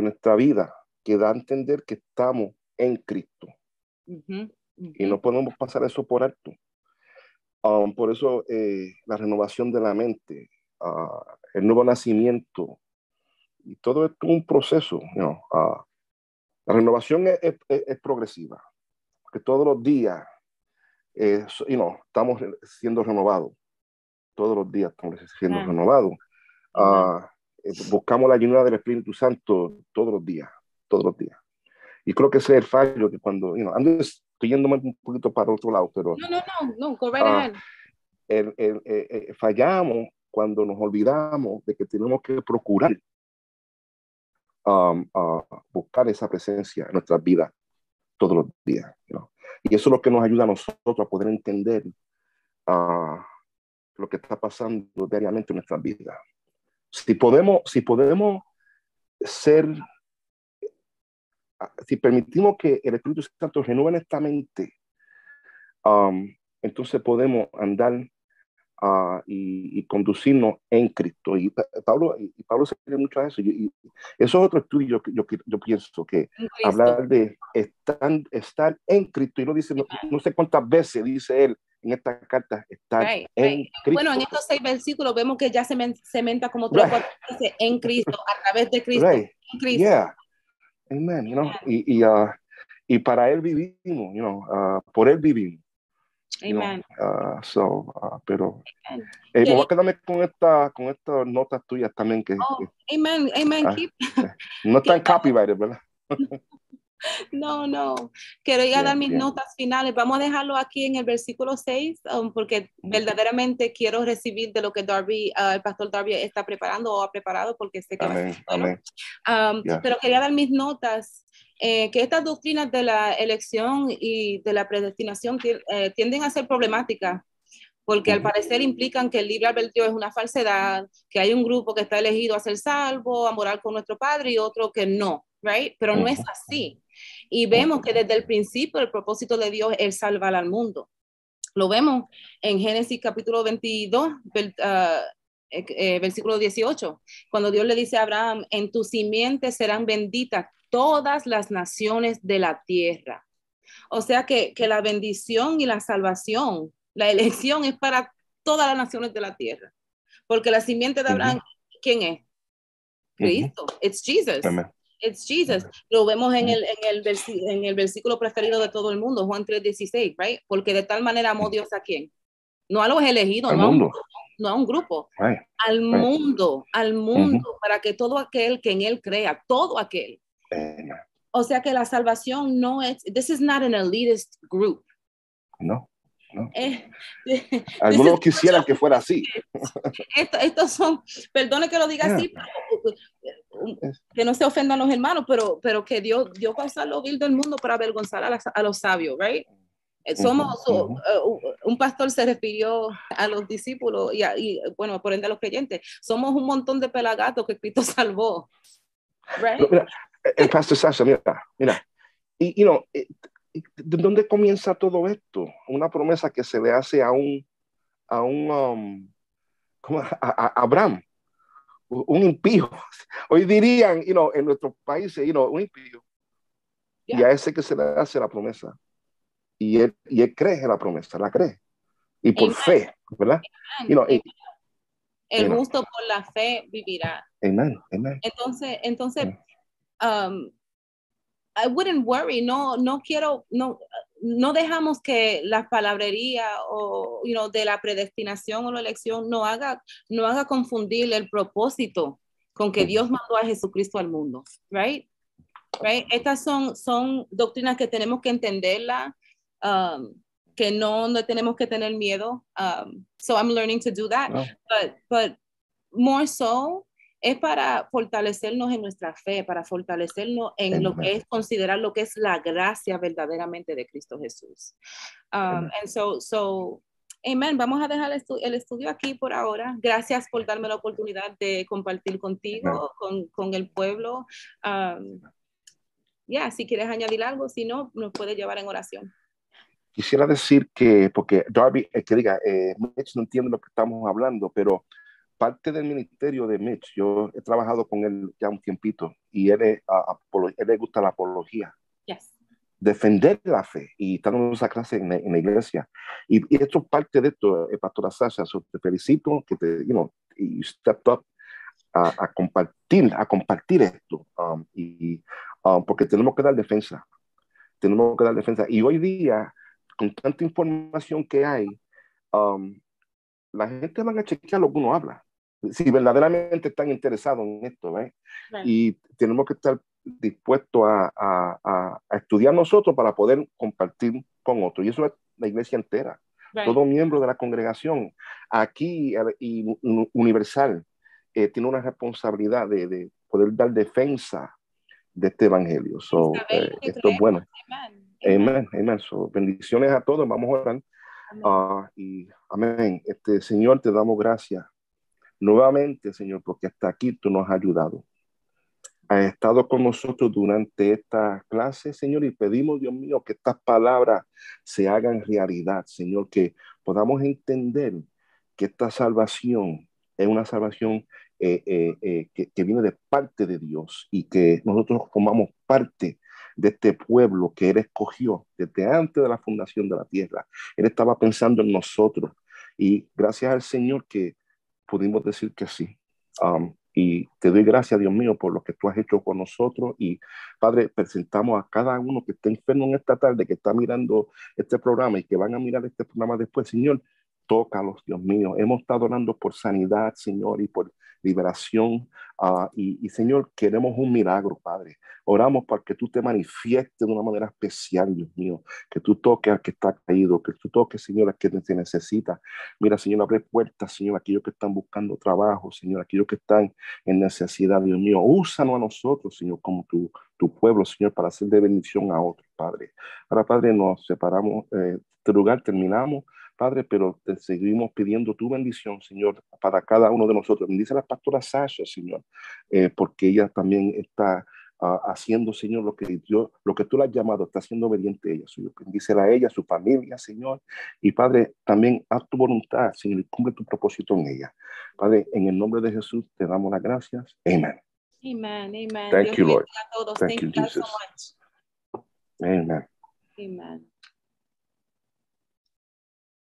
nuestra vida que da a entender que estamos en Cristo. Y no podemos pasar eso por alto. Por eso la renovación de la mente, el nuevo nacimiento, y todo esto es un proceso. You know, la renovación es progresiva, porque todos los días estamos siendo renovados. Todos los días estamos siendo renovados. Buscamos la llenura del Espíritu Santo todos los días. Y creo que ese es el fallo, que cuando, estoy yéndome un poquito para otro lado, pero No, go right ahead. Fallamos cuando nos olvidamos de que tenemos que procurar buscar esa presencia en nuestras vidas todos los días. Y eso es lo que nos ayuda a nosotros a poder entender lo que está pasando diariamente en nuestras vidas. Si podemos ser, si permitimos que el Espíritu Santo renueve esta mente, entonces podemos andar y conducirnos en Cristo. Y Pablo se refiere mucho a eso. Y eso es otro estudio que yo pienso, que hablar de estar en Cristo, y lo dice, no sé cuántas veces dice él en esta carta, estar en Cristo. Bueno, en estos 6 versículos vemos que ya se cementa como 3 o 4 veces en Cristo, a través de Cristo, en Cristo. Yeah. Amen. Y para él vivimos, por él vivimos. Amen. Pero me voy a quedarme con estas notas tuyas también, que amen. no están copyrighted, ¿verdad? No. Quería dar mis notas finales. Vamos a dejarlo aquí en el versículo 6, porque verdaderamente quiero recibir de lo que el pastor Darby está preparando o ha preparado, porque sé que va a ser bueno. Pero quería dar mis notas, que estas doctrinas de la elección y de la predestinación tienden a ser problemáticas, porque al parecer implican que el libre albedrío es una falsedad, que hay un grupo que está elegido a ser salvo, a morar con nuestro Padre, y otro que no, right? Pero no es así. Y vemos que desde el principio el propósito de Dios es salvar al mundo. Lo vemos en Génesis capítulo 22, versículo 18, cuando Dios le dice a Abraham: en tu simiente serán benditas todas las naciones de la tierra. O sea que la bendición y la salvación, la elección, es para todas las naciones de la tierra. Porque la simiente de Abraham, ¿quién es? Cristo. It's Jesus. Amen. It's Jesus. Lo vemos en el versículo preferido de todo el mundo, Juan 3:16, right? Porque de tal manera amó Dios a quién. No a los elegidos, no a un grupo, al mundo, para que todo aquel que en él crea, todo aquel. O sea que la salvación no es, this is not an elitist group. No. Algunos quisieran que fuera así. Estos son, perdone que lo diga así, que no se ofendan los hermanos, pero que Dios va a usar lo vil del mundo para avergonzar a los sabios, right? Un pastor se refirió a los discípulos y bueno, por ende a los creyentes. Somos un montón de pelagatos que Cristo salvó, right? No, mira, el pastor Sasha, mira, y ¿de dónde comienza todo esto? Una promesa que se le hace a Abraham, un impío. Hoy dirían, en nuestros países, un impío. Y a ese que se le hace la promesa. Y él cree en la promesa, la cree. Y por fe, ¿verdad? El justo por la fe vivirá. Amen. Entonces, I wouldn't worry, no dejamos que la palabrería o de la predestinación o la elección no haga confundir el propósito con que Dios mandó a Jesucristo al mundo, right? Right? Estas son doctrinas que tenemos que entenderla, que no tenemos que tener miedo. So I'm learning to do that, No. but more so es para fortalecernos en nuestra fe, para fortalecernos en lo que es considerar lo que es la gracia verdaderamente de Cristo Jesús. And so amen. Vamos a dejar el estudio aquí por ahora. Gracias por darme la oportunidad de compartir contigo, con el pueblo. Si quieres añadir algo, si no, nos puedes llevar en oración. Quisiera decir que, porque Darby, que diga, Mitch no entiende lo que estamos hablando, pero parte del ministerio de Mitch, yo he trabajado con él ya un tiempito y él le gusta la apología. Yes. Defender la fe y estar en esa clase en la iglesia. Y esto es parte de esto, Pastora Sasha, te felicito que you stepped up a compartir esto. Porque tenemos que dar defensa. Y hoy día, con tanta información que hay, la gente va a chequear lo que uno habla. Si verdaderamente están interesados en esto, ¿eh? Right. Y tenemos que estar dispuestos a estudiar nosotros para poder compartir con otros. Y eso es la iglesia entera. Right. Todo miembro de la congregación, aquí y universal, tiene una responsabilidad de poder dar defensa de este evangelio. Esto es bueno. Amén. So, bendiciones a todos. Vamos a orar. Y amén. Señor, te damos gracias nuevamente, Señor, porque hasta aquí tú nos has ayudado. Has estado con nosotros durante esta clase, Señor, y pedimos, Dios mío, que estas palabras se hagan realidad, Señor, que podamos entender que esta salvación es una salvación que viene de parte de Dios y que nosotros formamos parte de este pueblo que Él escogió desde antes de la fundación de la tierra. Él estaba pensando en nosotros y gracias al Señor que pudimos decir que sí. Y te doy gracias, Dios mío, por lo que tú has hecho con nosotros. Y, Padre, presentamos a cada uno que está enfermo en esta tarde, que está mirando este programa y que van a mirar este programa después. Señor, tócalos, Dios mío. Hemos estado orando por sanidad, Señor, y por liberación. Y, Señor, queremos un milagro, Padre. Oramos para que tú te manifiestes de una manera especial, Dios mío. Que tú toques al que está caído, que tú toques, Señor, al que te necesita. Mira, Señor, abre puertas, Señor, aquellos que están buscando trabajo, Señor, aquellos que están en necesidad, Dios mío. Úsanos a nosotros, Señor, como tu pueblo, Señor, para hacer de bendición a otros, Padre. Ahora, Padre, nos separamos de este lugar, terminamos, Padre, pero te seguimos pidiendo tu bendición, Señor, para cada uno de nosotros. Bendice a la pastora Sasha, Señor, porque ella también está haciendo, Señor, lo que tú la has llamado, está haciendo obediente a ella, Señor. Bendícela a ella, a su familia, Señor. Y, Padre, también haz tu voluntad, Señor, y cumple tu propósito en ella. Padre, en el nombre de Jesús te damos las gracias. Amén. Amen. Thank you, Lord. Todos. Thank you, Jesus. So much. Amen. Amen.